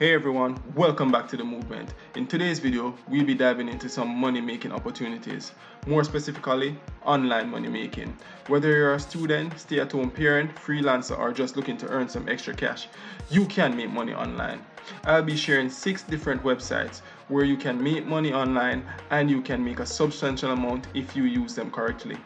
Hey everyone, welcome back to the movement. In today's video, we'll be diving into some money making opportunities, more specifically, online money making. Whether you're a student, stay-at-home parent, freelancer, or just looking to earn some extra cash, you can make money online. I'll be sharing 6 different websites where you can make money online and you can make a substantial amount if you use them correctly.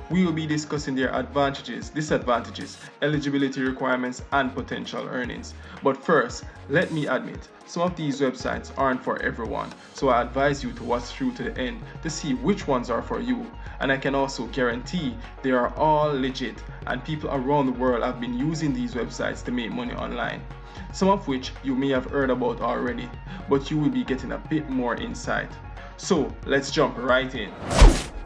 We will be discussing their advantages, disadvantages, eligibility requirements, and potential earnings. But first, let me admit, some of these websites aren't for everyone, so I advise you to watch through to the end to see which ones are for you. And I can also guarantee they are all legit, and people around the world have been using these websites to make money online. Some of which you may have heard about already, but you will be getting a bit more insight. So let's jump right in.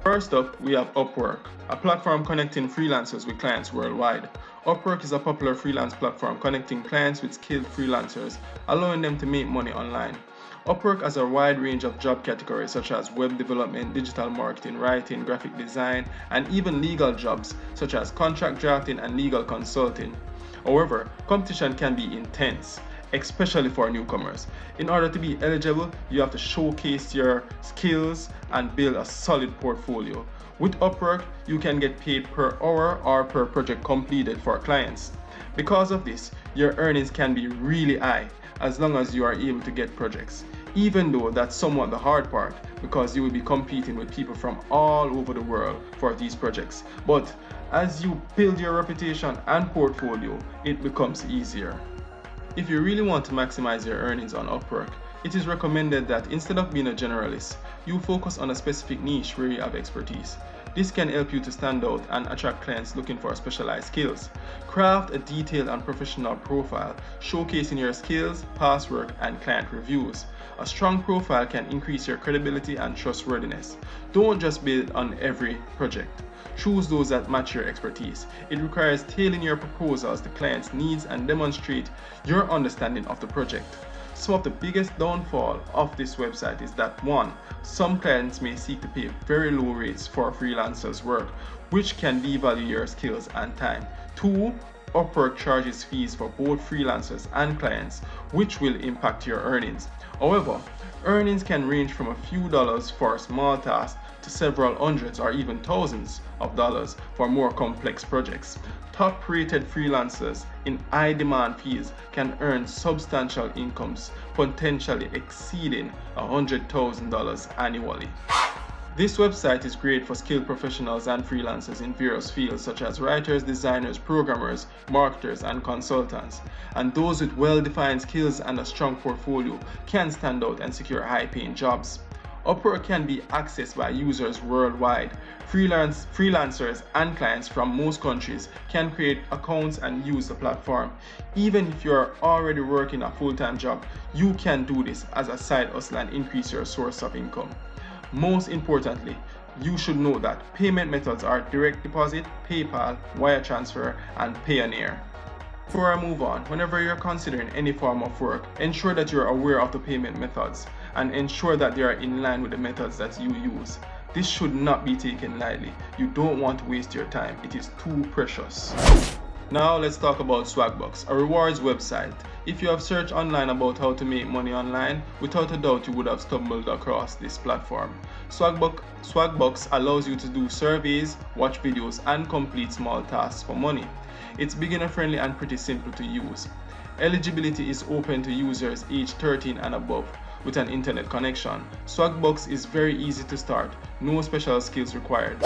First up, we have Upwork, a platform connecting freelancers with clients worldwide. Upwork is a popular freelance platform connecting clients with skilled freelancers, allowing them to make money online. Upwork has a wide range of job categories such as web development, digital marketing, writing, graphic design, and even legal jobs such as contract drafting and legal consulting. However, competition can be intense, especially for newcomers. In order to be eligible, you have to showcase your skills and build a solid portfolio. With Upwork, you can get paid per hour or per project completed for clients. Because of this, your earnings can be really high as long as you are able to get projects. Even though that's somewhat the hard part because you will be competing with people from all over the world for these projects. But as you build your reputation and portfolio, it becomes easier. If you really want to maximize your earnings on Upwork, it is recommended that instead of being a generalist, you focus on a specific niche where you have expertise. This can help you to stand out and attract clients looking for specialized skills. Craft a detailed and professional profile, showcasing your skills, past work, and client reviews. A strong profile can increase your credibility and trustworthiness. Don't just bid on every project. Choose those that match your expertise. It requires tailoring your proposals to clients' needs and demonstrate your understanding of the project. Some of the biggest downfall of this website is that 1. Some clients may seek to pay very low rates for freelancers' work, which can devalue your skills and time. 2. Upwork charges fees for both freelancers and clients, which will impact your earnings. However, earnings can range from a few dollars for a small task to several hundreds or even thousands of dollars for more complex projects. Top-rated freelancers in high-demand fields can earn substantial incomes, potentially exceeding $100,000 annually. This website is great for skilled professionals and freelancers in various fields such as writers, designers, programmers, marketers, and consultants. And those with well-defined skills and a strong portfolio can stand out and secure high-paying jobs. Upwork can be accessed by users worldwide. Freelancers and clients from most countries can create accounts and use the platform. Even if you are already working a full-time job, you can do this as a side hustle and increase your source of income. Most importantly, you should know that payment methods are direct deposit, PayPal, wire transfer, and Payoneer. Before I move on, whenever you're considering any form of work, ensure that you're aware of the payment methods and ensure that they are in line with the methods that you use. This should not be taken lightly. You don't want to waste your time. It is too precious. Now let's talk about Swagbucks, a rewards website. If you have searched online about how to make money online, without a doubt you would have stumbled across this platform. Swagbucks allows you to do surveys, watch videos, and complete small tasks for money. It's beginner friendly and pretty simple to use. Eligibility is open to users aged 13 and above with an internet connection. Swagbucks is very easy to start, no special skills required.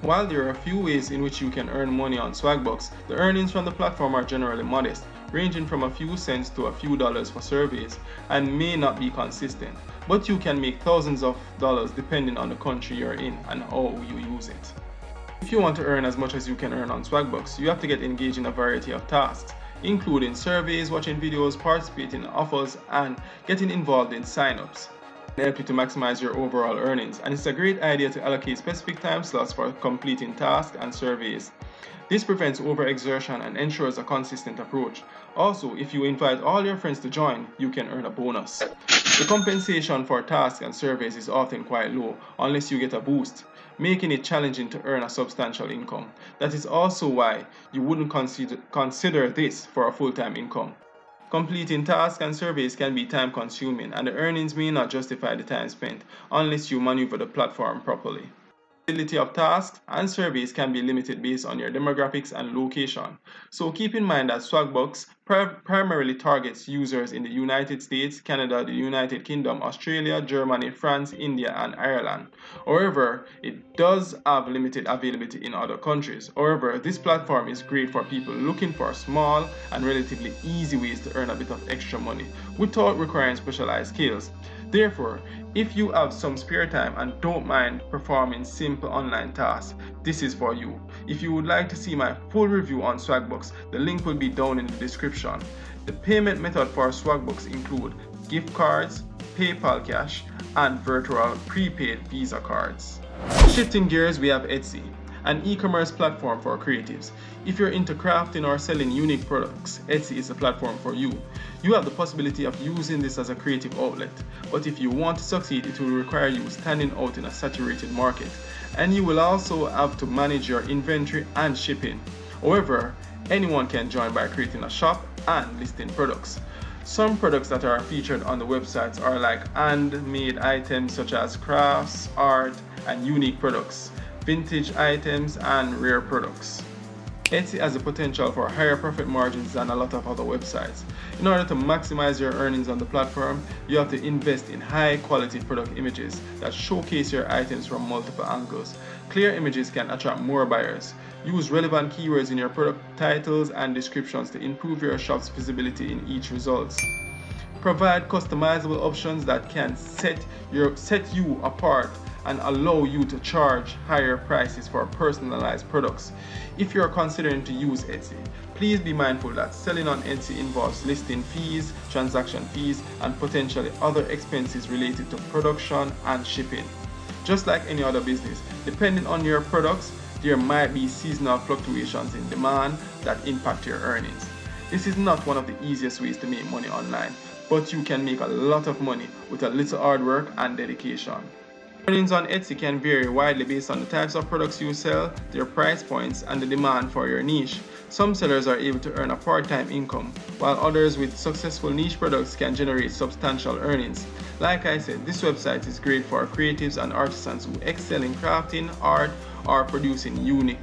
While there are a few ways in which you can earn money on Swagbucks, the earnings from the platform are generally modest, ranging from a few cents to a few dollars for surveys, and may not be consistent. But you can make thousands of dollars depending on the country you're in and how you use it. If you want to earn as much as you can earn on Swagbucks, you have to get engaged in a variety of tasks, including surveys, watching videos, participating in offers, and getting involved in sign-ups. It helps you to maximize your overall earnings, and it's a great idea to allocate specific time slots for completing tasks and surveys. This prevents overexertion and ensures a consistent approach. Also, if you invite all your friends to join, you can earn a bonus. The compensation for tasks and surveys is often quite low unless you get a boost, making it challenging to earn a substantial income. That is also why you wouldn't consider this for a full-time income. Completing tasks and surveys can be time consuming, and the earnings may not justify the time spent unless you maneuver the platform properly. Availability of tasks and surveys can be limited based on your demographics and location. So keep in mind that Swagbucks primarily targets users in the United States, Canada, the United Kingdom, Australia, Germany, France, India, and Ireland. However, it does have limited availability in other countries. However, this platform is great for people looking for small and relatively easy ways to earn a bit of extra money without requiring specialized skills. Therefore, if you have some spare time and don't mind performing simple online tasks, this is for you. If you would like to see my full review on Swagbucks, the link will be down in the description. The payment method for Swagbucks include gift cards, PayPal Cash, and virtual prepaid Visa cards. Shifting gears, we have Etsy, an e-commerce platform for creatives. If you're into crafting or selling unique products, Etsy is the platform for you. You have the possibility of using this as a creative outlet, but if you want to succeed, it will require you standing out in a saturated market, and you will also have to manage your inventory and shipping. However, anyone can join by creating a shop and listing products. Some products that are featured on the websites are like handmade items such as crafts, art, and unique products, vintage items, and rare products. Etsy has the potential for higher profit margins than a lot of other websites. In order to maximize your earnings on the platform, you have to invest in high quality product images that showcase your items from multiple angles. Clear images can attract more buyers. Use relevant keywords in your product titles and descriptions to improve your shop's visibility in each result. Provide customizable options that can set you apart and allow you to charge higher prices for personalized products. If you're considering to use Etsy, please be mindful that selling on Etsy involves listing fees, transaction fees, and potentially other expenses related to production and shipping. Just like any other business, depending on your products, there might be seasonal fluctuations in demand that impact your earnings. This is not one of the easiest ways to make money online, but you can make a lot of money with a little hard work and dedication. Earnings on Etsy can vary widely based on the types of products you sell, their price points, and the demand for your niche. Some sellers are able to earn a part-time income, while others with successful niche products can generate substantial earnings. Like I said, this website is great for creatives and artisans who excel in crafting, art, or producing unique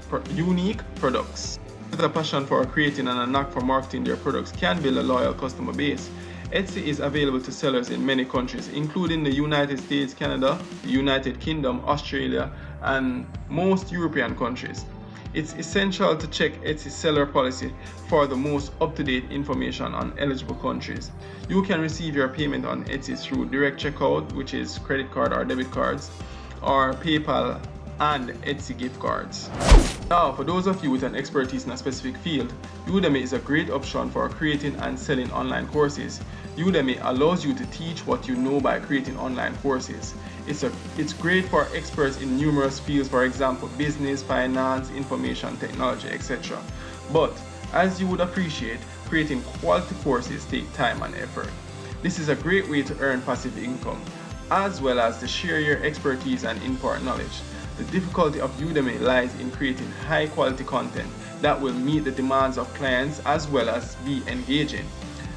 products. With a passion for creating and a knack for marketing their products can build a loyal customer base. Etsy is available to sellers in many countries, including the United States, Canada, the United Kingdom, Australia, and most European countries. It's essential to check Etsy's seller policy for the most up-to-date information on eligible countries. You can receive your payment on Etsy through direct checkout, which is credit card or debit cards, or PayPal and Etsy gift cards. Now, for those of you with an expertise in a specific field, Udemy is a great option for creating and selling online courses. Udemy allows you to teach what you know by creating online courses. It's great for experts in numerous fields, for example, business, finance, information technology, etc. But as you would appreciate, creating quality courses take time and effort. This is a great way to earn passive income, as well as to share your expertise and impart knowledge. The difficulty of Udemy lies in creating high quality content that will meet the demands of clients as well as be engaging.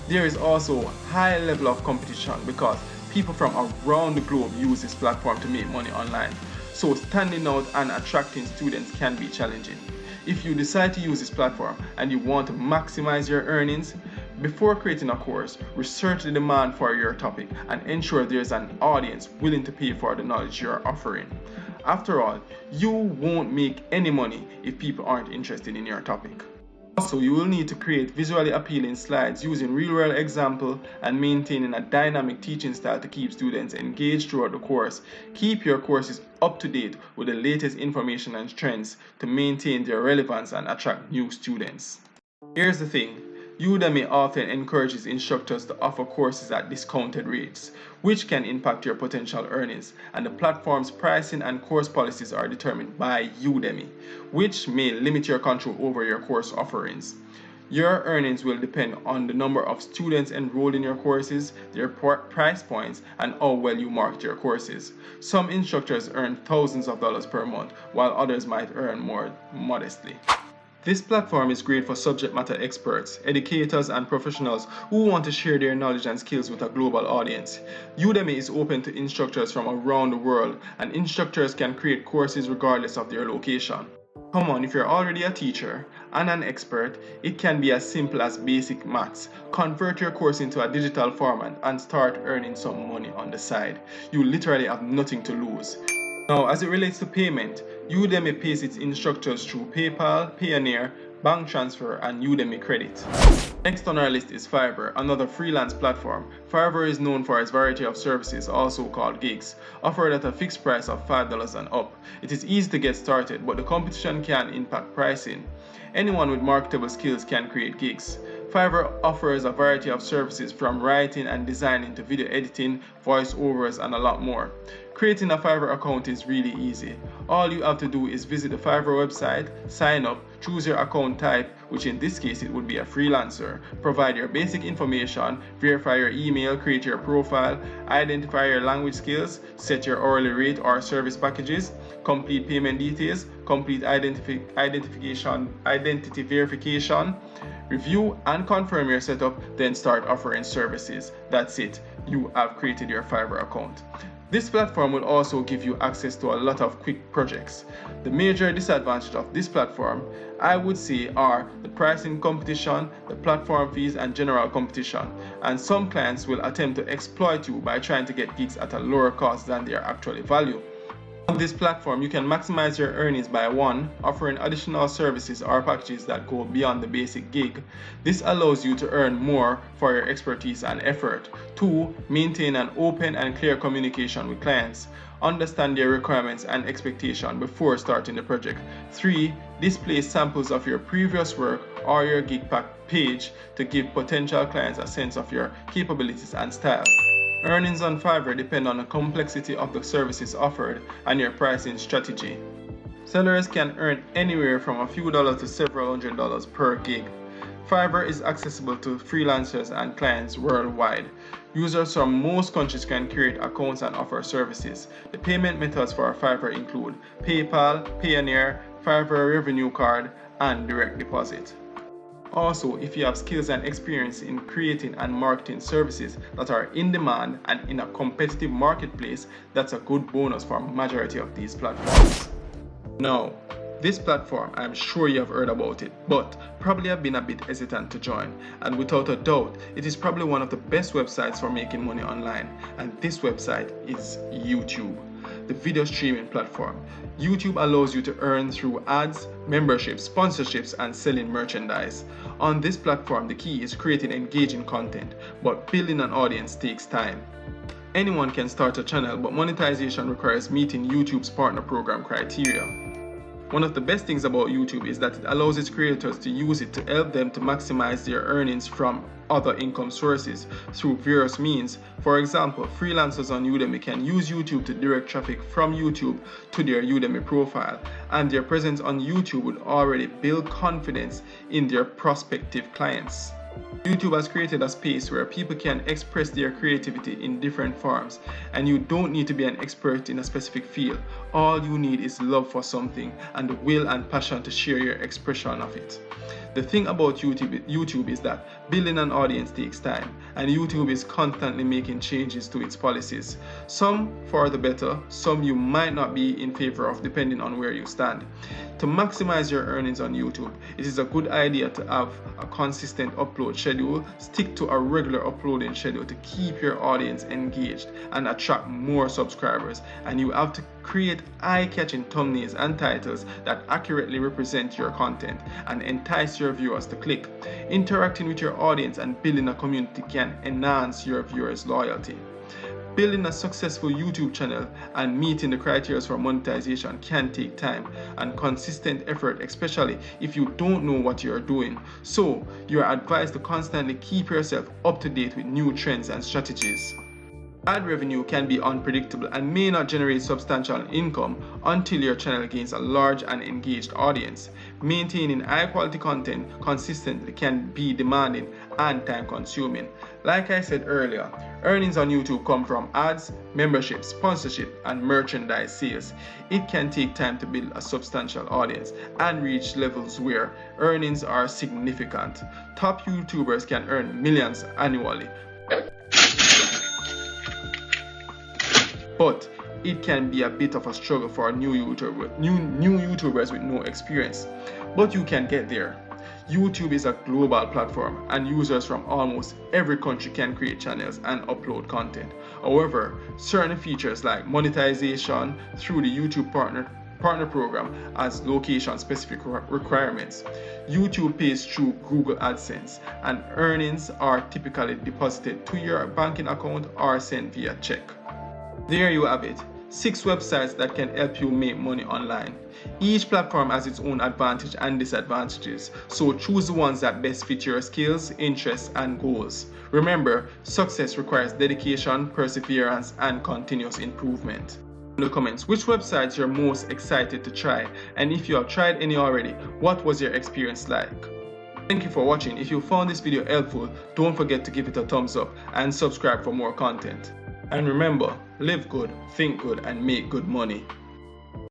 There is also a high level of competition because people from around the globe use this platform to make money online. So standing out and attracting students can be challenging. If you decide to use this platform and you want to maximize your earnings, before creating a course, research the demand for your topic and ensure there's an audience willing to pay for the knowledge you're offering. After all, you won't make any money if people aren't interested in your topic. Also, you will need to create visually appealing slides using real-world examples and maintaining a dynamic teaching style to keep students engaged throughout the course. Keep your courses up to date with the latest information and trends to maintain their relevance and attract new students. Here's the thing. Udemy often encourages instructors to offer courses at discounted rates, which can impact your potential earnings, and the platform's pricing and course policies are determined by Udemy, which may limit your control over your course offerings. Your earnings will depend on the number of students enrolled in your courses, their price points, and how well you market your courses. Some instructors earn thousands of dollars per month, while others might earn more modestly. This platform is great for subject matter experts, educators, and professionals who want to share their knowledge and skills with a global audience. Udemy is open to instructors from around the world, and instructors can create courses regardless of their location. Come on, if you're already a teacher and an expert, it can be as simple as basic maths. Convert your course into a digital format and start earning some money on the side. You literally have nothing to lose. Now, as it relates to payment, Udemy pays its instructors through PayPal, Payoneer, bank transfer, and Udemy credit. Next on our list is Fiverr, another freelance platform. Fiverr is known for its variety of services, also called gigs, offered at a fixed price of $5 and up. It is easy to get started, but the competition can impact pricing. Anyone with marketable skills can create gigs. Fiverr offers a variety of services from writing and designing to video editing, voiceovers, and a lot more. Creating a Fiverr account is really easy. All you have to do is visit the Fiverr website, sign up, choose your account type, which in this case it would be a freelancer, provide your basic information, verify your email, create your profile, identify your language skills, set your hourly rate or service packages, complete payment details, complete identity verification, review and confirm your setup, then start offering services. That's it. You have created your Fiverr account. This platform will also give you access to a lot of quick projects. The major disadvantages of this platform, I would say, are the pricing competition, the platform fees, and general competition. And some clients will attempt to exploit you by trying to get gigs at a lower cost than their actual value. On this platform, you can maximize your earnings by 1. Offering additional services or packages that go beyond the basic gig. This allows you to earn more for your expertise and effort. 2. Maintain an open and clear communication with clients. Understand their requirements and expectations before starting the project. 3. Display samples of your previous work or your gig pack page to give potential clients a sense of your capabilities and style. Earnings on Fiverr depend on the complexity of the services offered and your pricing strategy. Sellers can earn anywhere from a few dollars to several $100s per gig. Fiverr is accessible to freelancers and clients worldwide. Users from most countries can create accounts and offer services. The payment methods for Fiverr include PayPal, Payoneer, Fiverr Revenue Card, and direct deposit. Also, if you have skills and experience in creating and marketing services that are in demand and in a competitive marketplace, that's a good bonus for a majority of these platforms. Now, this platform, I'm sure you have heard about it, but probably have been a bit hesitant to join. And without a doubt, it is probably one of the best websites for making money online. And this website is YouTube, the video streaming platform. YouTube allows you to earn through ads, memberships, sponsorships, and selling merchandise. On this platform, the key is creating engaging content, but building an audience takes time. Anyone can start a channel, but monetization requires meeting YouTube's partner program criteria. One of the best things about YouTube is that it allows its creators to use it to help them to maximize their earnings from other income sources through various means. For example, freelancers on Udemy can use YouTube to direct traffic from YouTube to their Udemy profile, and their presence on YouTube would already build confidence in their prospective clients. YouTube has created a space where people can express their creativity in different forms, and you don't need to be an expert in a specific field. All you need is love for something and the will and passion to share your expression of it. The thing about YouTube is that building an audience takes time, and YouTube is constantly making changes to its policies. Some for the better, some you might not be in favor of depending on where you stand. To maximize your earnings on YouTube, it is a good idea to have a consistent upload schedule, stick to a regular uploading schedule to keep your audience engaged and attract more subscribers, and you have to create eye-catching thumbnails and titles that accurately represent your content and entice your viewers to click. Interacting with your audience and building a community can enhance your viewers' loyalty. Building a successful YouTube channel and meeting the criteria for monetization can take time and consistent effort, especially if you don't know what you're doing. So, you are advised to constantly keep yourself up to date with new trends and strategies. Ad revenue can be unpredictable and may not generate substantial income until your channel gains a large and engaged audience. Maintaining high-quality content consistently can be demanding and time-consuming. Like I said earlier, Earnings on YouTube come from ads, membership, sponsorship, and merchandise sales. It can take time to build a substantial audience and reach levels where earnings are significant. Top YouTubers can earn millions annually, but it can be a bit of a struggle for new YouTubers with no experience. But you can get there. YouTube is a global platform, and users from almost every country can create channels and upload content. However, certain features like monetization through the YouTube partner program has location-specific requirements. YouTube pays through Google AdSense, and earnings are typically deposited to your banking account or sent via check. There you have it. 6 websites that can help you make money online. Each platform has its own advantages and disadvantages, so choose the ones that best fit your skills, interests, and goals. Remember, success requires dedication, perseverance, and continuous improvement. In the comments, which websites you're most excited to try, and if you have tried any already, what was your experience like? Thank you for watching. If you found this video helpful, don't forget to give it a thumbs up and subscribe for more content. And remember, live good, think good, and make good money.